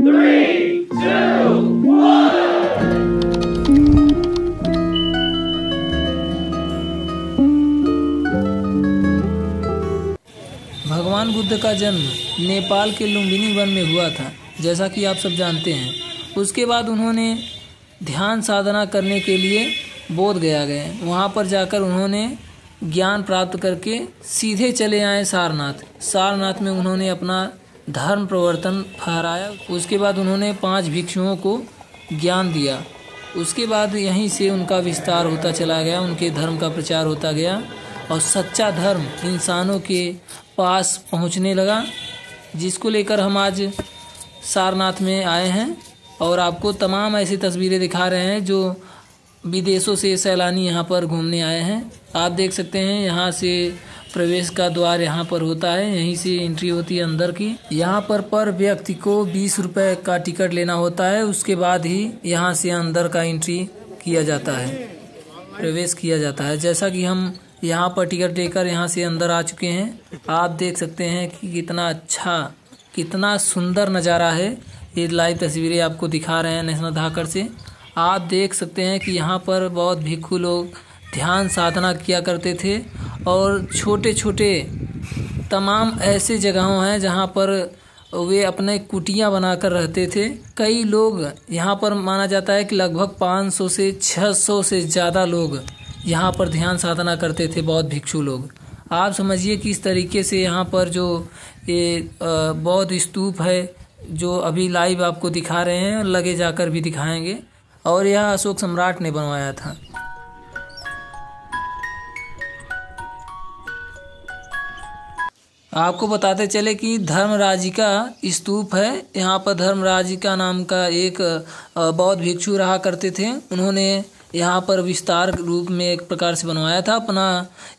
3, 2, 1. भगवान बुद्ध का जन्म नेपाल के लुम्बिनी वन में हुआ था, जैसा कि आप सब जानते हैं। उसके बाद उन्होंने ध्यान साधना करने के लिए बोध गया गए। वहाँ पर जाकर उन्होंने ज्ञान प्राप्त करके सीधे चले आए सारनाथ। सारनाथ में उन्होंने अपना धर्म प्रवर्तन फहराया। उसके बाद उन्होंने 5 भिक्षुओं को ज्ञान दिया। उसके बाद यहीं से उनका विस्तार होता चला गया, उनके धर्म का प्रचार होता गया और सच्चा धर्म इंसानों के पास पहुंचने लगा, जिसको लेकर हम आज सारनाथ में आए हैं और आपको तमाम ऐसी तस्वीरें दिखा रहे हैं जो विदेशों से सैलानी यहाँ पर घूमने आए हैं। आप देख सकते हैं यहाँ से प्रवेश का द्वार यहाँ पर होता है, यहीं से एंट्री होती है अंदर की। यहाँ पर व्यक्ति को 20 रुपये का टिकट लेना होता है। उसके बाद ही यहाँ से अंदर का एंट्री किया जाता है, प्रवेश किया जाता है। जैसा कि हम यहाँ पर टिकट लेकर यहाँ से अंदर आ चुके हैं। आप देख सकते हैं कि कितना अच्छा, कितना सुंदर नज़ारा है। ये लाइव तस्वीरें आपको दिखा रहे हैं नेशनल धाकड़ से। आप देख सकते हैं कि यहाँ पर बहुत भिक्षु लोग ध्यान साधना किया करते थे और छोटे छोटे तमाम ऐसे जगहों हैं जहाँ पर वे अपने कुटियाँ बनाकर रहते थे। कई लोग यहाँ पर माना जाता है कि लगभग 500 से 600 से ज़्यादा लोग यहाँ पर ध्यान साधना करते थे, बौद्ध भिक्षु लोग। आप समझिए कि इस तरीके से यहाँ पर जो ये बौद्ध स्तूप है जो अभी लाइव आपको दिखा रहे हैं, लगे जाकर भी दिखाएंगे, और यह अशोक सम्राट ने बनवाया था। आपको बताते चले कि धर्मराजिका स्तूप है। यहाँ पर धर्मराजिका नाम का एक बौद्ध भिक्षु रहा करते थे। उन्होंने यहाँ पर विस्तार रूप में एक प्रकार से बनवाया था अपना।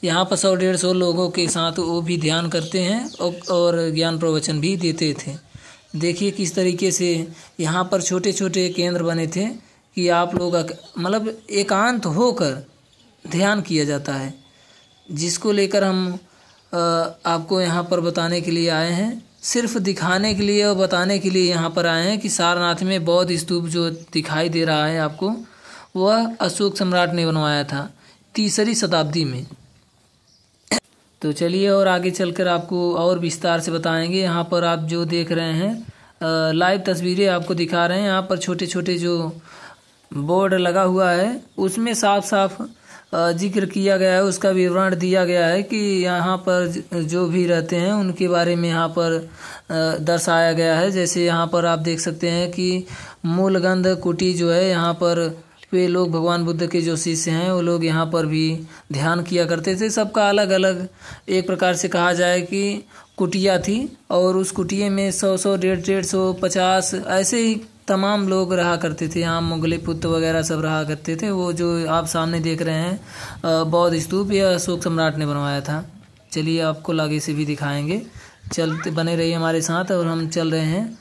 यहाँ पर 100-150 लोगों के साथ वो भी ध्यान करते हैं और ज्ञान प्रवचन भी देते थे। देखिए किस तरीके से यहाँ पर छोटे छोटे केंद्र बने थे कि आप लोग मतलब एकांत होकर ध्यान किया जाता है, जिसको लेकर हम आपको यहाँ पर बताने के लिए आए हैं। सिर्फ दिखाने के लिए और बताने के लिए यहाँ पर आए हैं कि सारनाथ में बौद्ध स्तूप जो दिखाई दे रहा है आपको, वह अशोक सम्राट ने बनवाया था 3री शताब्दी में। तो चलिए और आगे चलकर आपको और विस्तार से बताएंगे। यहाँ पर आप जो देख रहे हैं लाइव तस्वीरें आपको दिखा रहे हैं। यहाँ पर छोटे छोटे जो बोर्ड लगा हुआ है उसमें साफ साफ जिक्र किया गया है, उसका विवरण दिया गया है कि यहाँ पर जो भी रहते हैं उनके बारे में यहाँ पर दर्शाया गया है। जैसे यहाँ पर आप देख सकते हैं कि मूलगंध कुटी जो है, यहाँ पर वे लोग भगवान बुद्ध के जो शिष्य हैं वो लोग यहाँ पर भी ध्यान किया करते थे। सबका अलग अलग एक प्रकार से कहा जाए कि कुटिया थी और उस कुटिये में 100-100, 150, 50 ऐसे ही तमाम लोग रहा करते थे। यहाँ मुगले पुत्र वगैरह सब रहा करते थे। वो जो आप सामने देख रहे हैं बौद्ध स्तूप, यह अशोक सम्राट ने बनवाया था। चलिए आपको आगे से भी दिखाएंगे, चलते बने रहिए हमारे साथ। और हम चल रहे हैं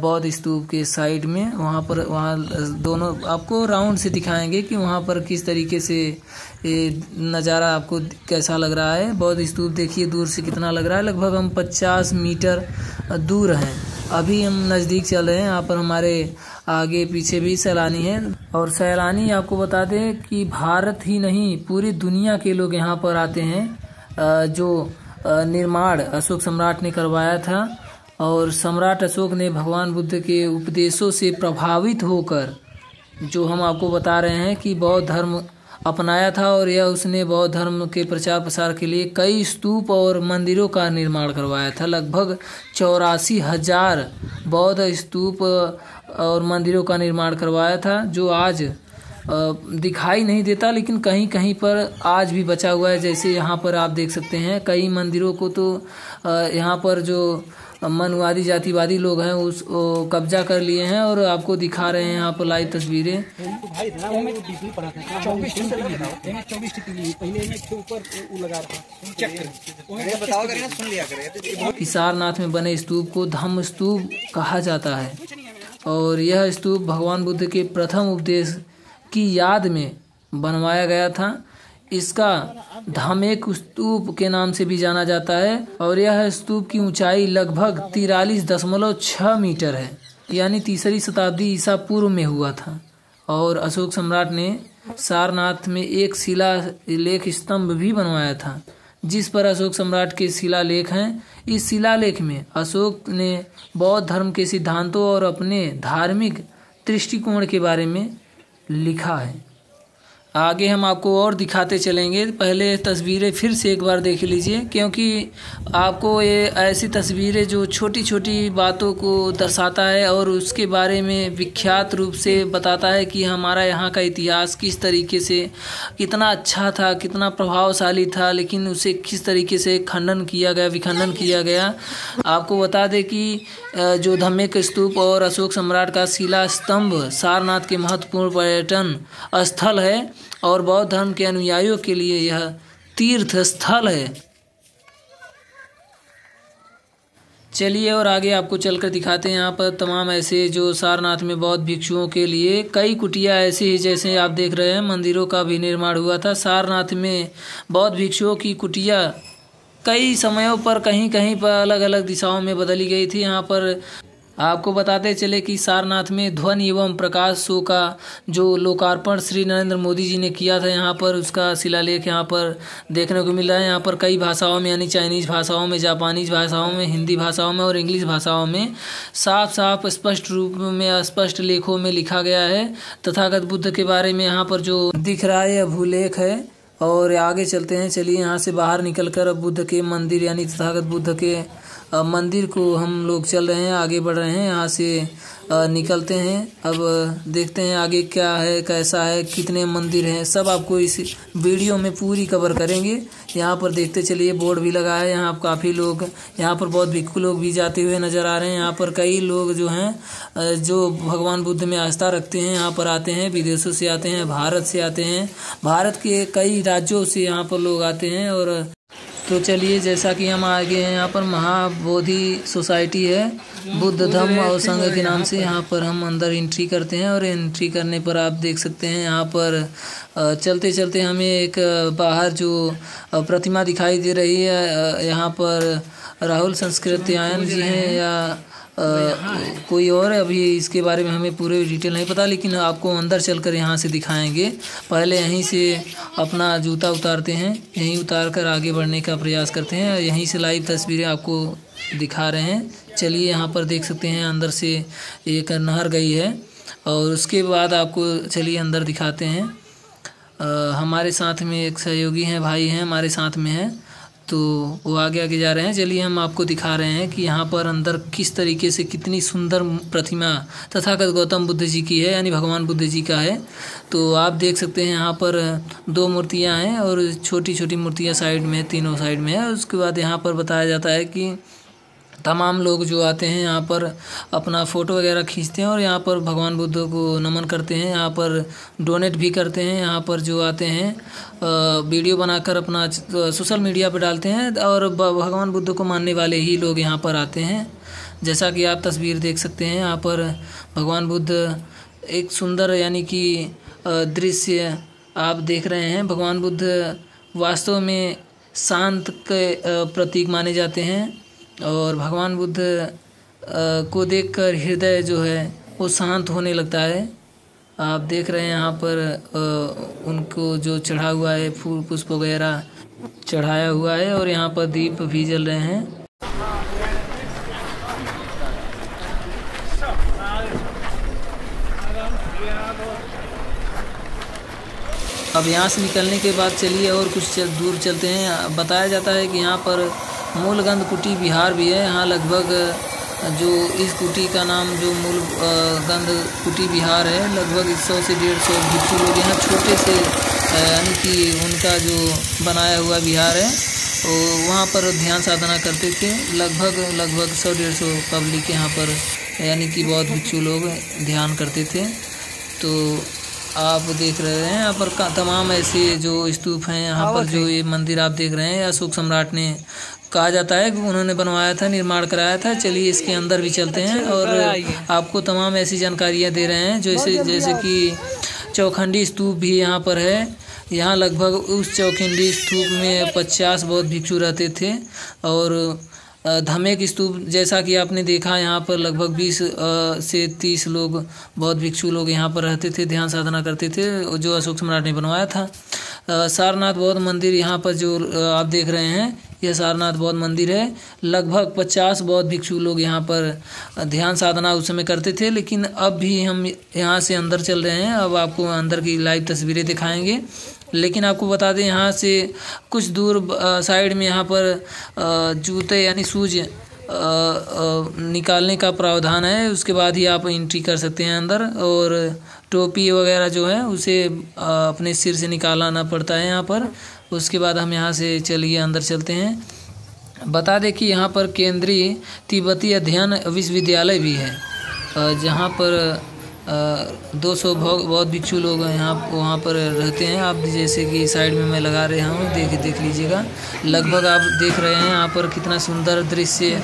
बौद्ध स्तूप के साइड में। वहाँ दोनों आपको राउंड से दिखाएंगे कि वहाँ पर किस तरीके से ये नज़ारा आपको कैसा लग रहा है। बौद्ध स्तूप देखिए दूर से कितना लग रहा है, लगभग हम 50 मीटर दूर हैं। अभी हम नज़दीक चल रहे हैं। यहाँ पर हमारे आगे पीछे भी सैलानी हैं, और सैलानी आपको बता दें कि भारत ही नहीं पूरी दुनिया के लोग यहाँ पर आते हैं। जो निर्माण अशोक सम्राट ने करवाया था, और सम्राट अशोक ने भगवान बुद्ध के उपदेशों से प्रभावित होकर, जो हम आपको बता रहे हैं कि बौद्ध धर्म अपनाया था, और यह उसने बौद्ध धर्म के प्रचार प्रसार के लिए कई स्तूप और मंदिरों का निर्माण करवाया था। लगभग 84,000 बौद्ध स्तूप और मंदिरों का निर्माण करवाया था, जो आज दिखाई नहीं देता, लेकिन कहीं कहीं पर आज भी बचा हुआ है। जैसे यहाँ पर आप देख सकते हैं कई मंदिरों को तो यहाँ पर जो मनवादी जातिवादी लोग हैं उस कब्जा कर लिए हैं, और आपको दिखा रहे हैं यहाँ पर लाइव तस्वीरें। सारनाथ में बने स्तूप को धम्म स्तूप कहा जाता है, और यह स्तूप भगवान बुद्ध के प्रथम उपदेश की याद में बनवाया गया था। इसका धम्मेक स्तूप के नाम से भी जाना जाता है, और यह स्तूप की ऊंचाई लगभग 43.6 मीटर है। यानी 3री शताब्दी ईसा पूर्व में हुआ था। और अशोक सम्राट ने सारनाथ में एक शिलालेख स्तंभ भी बनवाया था, जिस पर अशोक सम्राट के शिलालेख हैं। इस शिलालेख में अशोक ने बौद्ध धर्म के सिद्धांतों और अपने धार्मिक दृष्टिकोण के बारे में लिखा है। आगे हम आपको और दिखाते चलेंगे। पहले तस्वीरें फिर से एक बार देख लीजिए, क्योंकि आपको ये ऐसी तस्वीरें जो छोटी छोटी बातों को दर्शाता है और उसके बारे में विख्यात रूप से बताता है कि हमारा यहाँ का इतिहास किस तरीके से कितना अच्छा था, कितना प्रभावशाली था, लेकिन उसे किस तरीके से विखंडन किया गया। आपको बता दें कि जो धम्मेक स्तूप और अशोक सम्राट का शिला स्तंभ सारनाथ के महत्वपूर्ण पर्यटन स्थल है और बौद्ध धर्म के अनुयायियों के लिए यह तीर्थ स्थल है। चलिए और आगे आपको चलकर दिखाते हैं। यहाँ पर तमाम ऐसे जो सारनाथ में बौद्ध भिक्षुओं के लिए कई कुटिया ऐसी ही जैसे आप देख रहे हैं मंदिरों का भी निर्माण हुआ था। सारनाथ में बौद्ध भिक्षुओं की कुटिया कई समयों पर कहीं कहीं पर अलग अलग दिशाओं में बदली गई थी। यहाँ पर आपको बताते चले कि सारनाथ में ध्वनि एवं प्रकाश शो का जो लोकार्पण श्री नरेंद्र मोदी जी ने किया था, यहाँ पर उसका शिलालेख यहाँ पर देखने को मिला है। यहाँ पर कई भाषाओं में यानी चाइनीज भाषाओं में, जापानीज भाषाओं में, हिंदी भाषाओं में और इंग्लिश भाषाओं में साफ साफ स्पष्ट रूप में स्पष्ट लेखों में लिखा गया है। तथागत बुद्ध के बारे में यहाँ पर जो दिख रहा है यह भूलेख है। और आगे चलते हैं। चलिए यहाँ से बाहर निकलकर अब बुद्ध के मंदिर यानी तथागत बुद्ध के मंदिर को हम लोग चल रहे हैं, आगे बढ़ रहे हैं। यहाँ से निकलते हैं। अब देखते हैं आगे क्या है, कैसा है, कितने मंदिर हैं, सब आपको इस वीडियो में पूरी कवर करेंगे। यहाँ पर देखते चलिए बोर्ड भी लगा है। यहाँ काफ़ी लोग, यहाँ पर बहुत भिक्षु लोग भी जाते हुए नज़र आ रहे हैं। यहाँ पर कई लोग जो हैं जो भगवान बुद्ध में आस्था रखते हैं यहाँ पर आते हैं, विदेशों से आते हैं, भारत से आते हैं, भारत के कई राज्यों से यहाँ पर लोग आते हैं। और तो चलिए जैसा कि हम आगे हैं, यहाँ पर महाबोधि सोसाइटी है बुद्ध धम्म और संघ के नाम से। यहाँ पर हम अंदर एंट्री करते हैं और एंट्री करने पर आप देख सकते हैं यहाँ पर चलते चलते हमें एक बाहर जो प्रतिमा दिखाई दे रही है। यहाँ पर राहुल संस्कृत्यायन जी हैं या कोई और, अभी इसके बारे में हमें पूरे डिटेल नहीं पता, लेकिन आपको अंदर चलकर यहाँ से दिखाएंगे। पहले यहीं से अपना जूता उतारते हैं, यहीं उतार कर आगे बढ़ने का प्रयास करते हैं। यहीं से लाइव तस्वीरें आपको दिखा रहे हैं। चलिए यहाँ पर देख सकते हैं अंदर से एक नहर गई है और उसके बाद आपको चलिए अंदर दिखाते हैं। हमारे साथ में एक सहयोगी हैं, भाई हैं हमारे साथ में हैं, तो वो आगे जा रहे हैं। चलिए हम आपको दिखा रहे हैं कि यहाँ पर अंदर किस तरीके से कितनी सुंदर प्रतिमा तथागत गौतम बुद्ध जी की है, यानी भगवान बुद्ध जी का है। तो आप देख सकते हैं यहाँ पर 2 मूर्तियाँ हैं और छोटी छोटी मूर्तियाँ साइड में, तीनों साइड में है। उसके बाद यहाँ पर बताया जाता है कि तमाम लोग जो आते हैं यहाँ पर अपना फ़ोटो वगैरह खींचते हैं और यहाँ पर भगवान बुद्ध को नमन करते हैं। यहाँ पर डोनेट भी करते हैं। यहाँ पर जो आते हैं वीडियो बनाकर अपना सोशल मीडिया पर डालते हैं और भगवान बुद्ध को मानने वाले ही लोग यहाँ पर आते हैं। जैसा कि आप तस्वीर देख सकते हैं यहाँ पर भगवान बुद्ध एक सुंदर यानी कि दृश्य आप देख रहे हैं। भगवान बुद्ध वास्तव में शांत के प्रतीक माने जाते हैं और भगवान बुद्ध को देखकर हृदय जो है वो शांत होने लगता है। आप देख रहे हैं यहाँ पर उनको जो चढ़ा हुआ है फूल पुष्प वगैरह चढ़ाया हुआ है और यहाँ पर दीप भी जल रहे हैं। अब यहाँ से निकलने के बाद चलिए और कुछ दूर चलते हैं। बताया जाता है कि यहाँ पर मूलगंध कुटी विहार भी है। यहाँ लगभग जो इस कुटी का नाम जो मूल गंध कुटी विहार है, लगभग 100 से 150 भिक्षु लोग यहाँ छोटे से यानी कि उनका जो बनाया हुआ विहार है तो वहाँ पर ध्यान साधना करते थे। लगभग 100-150 पब्लिक यहाँ पर यानी कि बौद्ध भिक्षु लोग ध्यान करते थे। तो आप देख रहे हैं यहाँ पर तमाम ऐसे जो स्तूप हैं। यहाँ पर जो ये मंदिर आप देख रहे हैं अशोक सम्राट ने कहा जाता है कि उन्होंने बनवाया था, निर्माण कराया था। चलिए इसके अंदर भी चलते हैं और आपको तमाम ऐसी जानकारियाँ दे रहे हैं जैसे कि चौखंडी स्तूप भी यहाँ पर है। यहाँ लगभग उस चौखंडी स्तूप में 50 बौद्ध भिक्षु रहते थे और धमेक स्तूप, जैसा कि आपने देखा यहाँ पर लगभग 20 से 30 लोग बौद्ध भिक्षु लोग यहाँ पर रहते थे, ध्यान साधना करते थे, जो अशोक सम्राट ने बनवाया था। सारनाथ बौद्ध मंदिर यहाँ पर जो आप देख रहे हैं, यह सारनाथ बौद्ध मंदिर है। लगभग 50 बौद्ध भिक्षु लोग यहाँ पर ध्यान साधना उस समय करते थे, लेकिन अब भी हम यहाँ से अंदर चल रहे हैं। अब आपको अंदर की लाइव तस्वीरें दिखाएंगे, लेकिन आपको बता दें यहाँ से कुछ दूर साइड में यहाँ पर जूते यानी शूज निकालने का प्रावधान है। उसके बाद ही आप एंट्री कर सकते हैं अंदर, और टोपी वगैरह जो है उसे अपने सिर से निकालना पड़ता है यहाँ पर। उसके बाद हम यहाँ से चलिए अंदर चलते हैं। बता दें कि यहाँ पर केंद्रीय तिब्बती अध्ययन विश्वविद्यालय भी है, जहाँ पर 200 बौद्ध भिक्षु लोग वहाँ पर रहते हैं। आप जैसे कि साइड में मैं लगा रहा हूँ, देख लीजिएगा। लगभग आप देख रहे हैं यहाँ पर कितना सुंदर दृश्य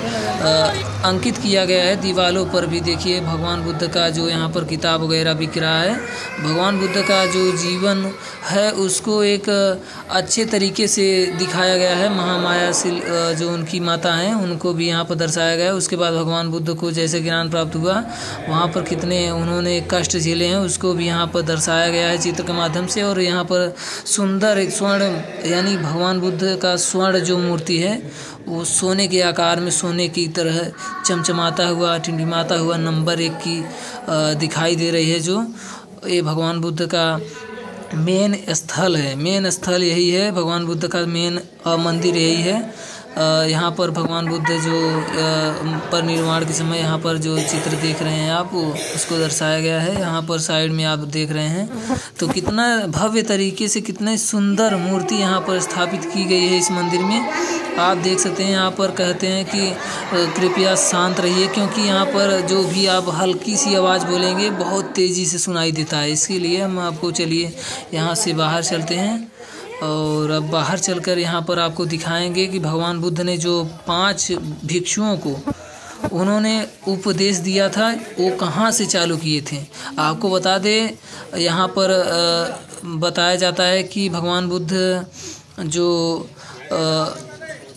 अंकित किया गया है। दीवारों पर भी देखिए भगवान बुद्ध का जो यहाँ पर किताब वगैरह बिक रहा है। भगवान बुद्ध का जो जीवन है उसको एक अच्छे तरीके से दिखाया गया है। महामाया जो उनकी माता हैं उनको भी यहाँ पर दर्शाया गया है। उसके बाद भगवान बुद्ध को जैसे ज्ञान प्राप्त हुआ, वहाँ पर कितने उन्होंने कष्ट झेले हैं उसको भी यहाँ पर दर्शाया गया है चित्र के माध्यम से। और यहाँ पर सुंदर एक स्वर्ण यानी भगवान बुद्ध का स्वर्ण जो मूर्ति है वो सोने के आकार में, सोने की तरह चमचमाता हुआ, टिमटिमाता हुआ नंबर 1 की दिखाई दे रही है। जो ये भगवान बुद्ध का मेन स्थल है, मेन स्थल यही है। भगवान बुद्ध का मेन मंदिर यही है। यहाँ पर भगवान बुद्ध जो परिनिर्वाण के समय यहाँ पर जो चित्र देख रहे हैं आप, उसको दर्शाया गया है। यहाँ पर साइड में आप देख रहे हैं तो कितना भव्य तरीके से, कितने सुंदर मूर्ति यहाँ पर स्थापित की गई है इस मंदिर में। आप देख सकते हैं यहाँ पर कहते हैं कि कृपया शांत रहिए, क्योंकि यहाँ पर जो भी आप हल्की सी आवाज़ बोलेंगे बहुत तेज़ी से सुनाई देता है। इसके लिए हम आपको चलिए यहाँ से बाहर चलते हैं, और अब बाहर चलकर यहाँ पर आपको दिखाएंगे कि भगवान बुद्ध ने जो 5 भिक्षुओं को उन्होंने उपदेश दिया था वो कहाँ से चालू किए थे। आपको बता दें यहाँ पर बताया जाता है कि भगवान बुद्ध जो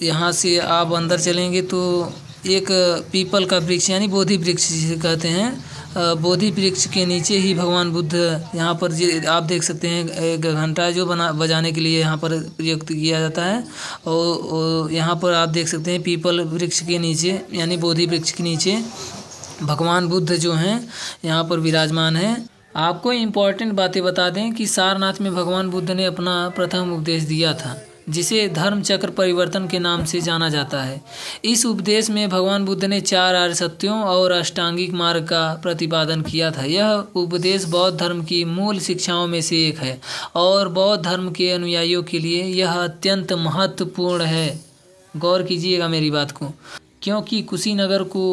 यहाँ से आप अंदर चलेंगे तो एक पीपल का वृक्ष यानी बोधि वृक्ष जिसे कहते हैं, बोधि वृक्ष के नीचे ही भगवान बुद्ध यहाँ पर आप देख सकते हैं एक घंटा जो बजाने के लिए यहाँ पर प्रयुक्त किया जाता है। और यहाँ पर आप देख सकते हैं पीपल वृक्ष के नीचे यानी बोधि वृक्ष के नीचे भगवान बुद्ध जो हैं यहाँ पर विराजमान हैं। आपको इम्पोर्टेंट बातें बता दें कि सारनाथ में भगवान बुद्ध ने अपना प्रथम उपदेश दिया था, जिसे धर्म चक्र परिवर्तन के नाम से जाना जाता है। इस उपदेश में भगवान बुद्ध ने 4 आर्य सत्यों और अष्टांगिक मार्ग का प्रतिपादन किया था। यह उपदेश बौद्ध धर्म की मूल शिक्षाओं में से एक है और बौद्ध धर्म के अनुयायियों के लिए यह अत्यंत महत्वपूर्ण है। गौर कीजिएगा मेरी बात को, क्योंकि कुशीनगर को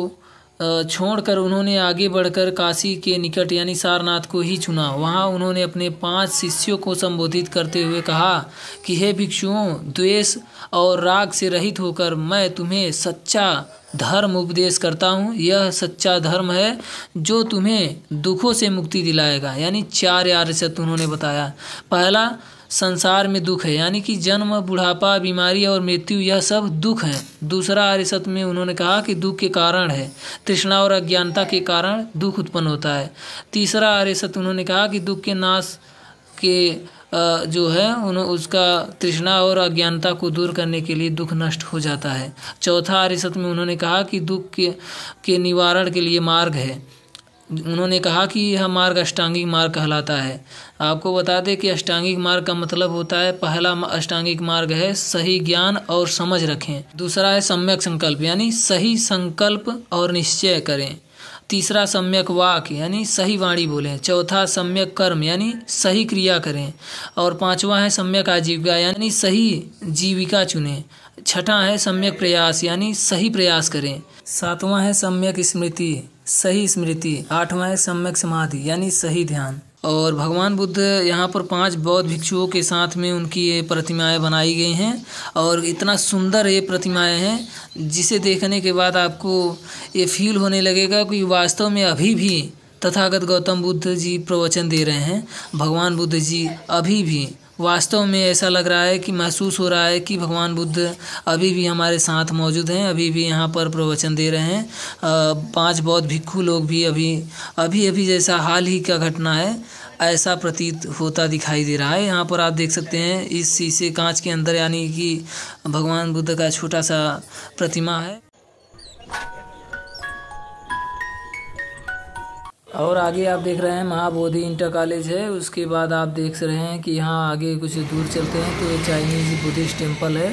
छोड़कर उन्होंने आगे बढ़कर काशी के निकट यानी सारनाथ को ही चुना। वहाँ उन्होंने अपने 5 शिष्यों को संबोधित करते हुए कहा कि हे भिक्षुओं, द्वेष और राग से रहित होकर मैं तुम्हें सच्चा धर्म उपदेश करता हूँ। यह सच्चा धर्म है जो तुम्हें दुखों से मुक्ति दिलाएगा। यानी 4 आर्य सत्य उन्होंने बताया। पहला, संसार में दुख है यानी कि जन्म, बुढ़ापा, बीमारी और मृत्यु, यह सब दुख है। दूसरा आर्य सत्य में उन्होंने कहा कि दुख के कारण है, तृष्णा और अज्ञानता के कारण दुख उत्पन्न होता है। तीसरा आर्य सत्य उन्होंने कहा कि दुख के नाश के जो है उसका तृष्णा और अज्ञानता को दूर करने के लिए दुख नष्ट हो जाता है। चौथा आर्य सत्य में उन्होंने कहा कि दुख के निवारण के लिए मार्ग है। उन्होंने कहा कि यह मार्ग अष्टांगिक मार्ग कहलाता है। आपको बता दें कि अष्टांगिक मार्ग का मतलब होता है, पहला अष्टांगिक मार्ग है सही ज्ञान और समझ रखें। दूसरा है सम्यक संकल्प यानी सही संकल्प और निश्चय करें। तीसरा सम्यक वाक यानी सही वाणी बोलें। चौथा सम्यक कर्म यानी सही क्रिया करें। और पांचवा है सम्यक आजीविका यानी सही जीविका चुनें। छठा है सम्यक प्रयास यानी सही प्रयास करें। सातवां है सम्यक स्मृति, सही स्मृति। आठवां है सम्यक समाधि यानी सही ध्यान। और भगवान बुद्ध यहाँ पर 5 बौद्ध भिक्षुओं के साथ में उनकी ये प्रतिमाएं बनाई गई हैं और इतना सुंदर ये प्रतिमाएं हैं जिसे देखने के बाद आपको ये फील होने लगेगा कि वास्तव में अभी भी तथागत गौतम बुद्ध जी प्रवचन दे रहे हैं। भगवान बुद्ध जी अभी भी वास्तव में ऐसा लग रहा है कि महसूस हो रहा है कि भगवान बुद्ध अभी भी हमारे साथ मौजूद हैं, अभी भी यहाँ पर प्रवचन दे रहे हैं। 5 बौद्ध भिक्षु लोग भी अभी जैसा हाल ही का घटना है ऐसा प्रतीत होता दिखाई दे रहा है। यहाँ पर आप देख सकते हैं इस शीशे कांच के अंदर यानी कि भगवान बुद्ध का छोटा सा प्रतिमा है। और आगे आप देख रहे हैं महाबोधि इंटर कॉलेज है। उसके बाद आप देख रहे हैं कि यहाँ आगे कुछ दूर चलते हैं तो ये चाइनीज बुद्धिस्ट टेम्पल है,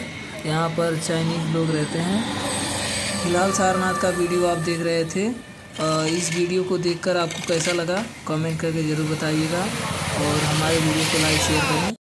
यहाँ पर चाइनीज लोग रहते हैं। फिलहाल सारनाथ का वीडियो आप देख रहे थे। इस वीडियो को देखकर आपको कैसा लगा कमेंट करके ज़रूर बताइएगा और हमारे वीडियो को लाइक शेयर करें।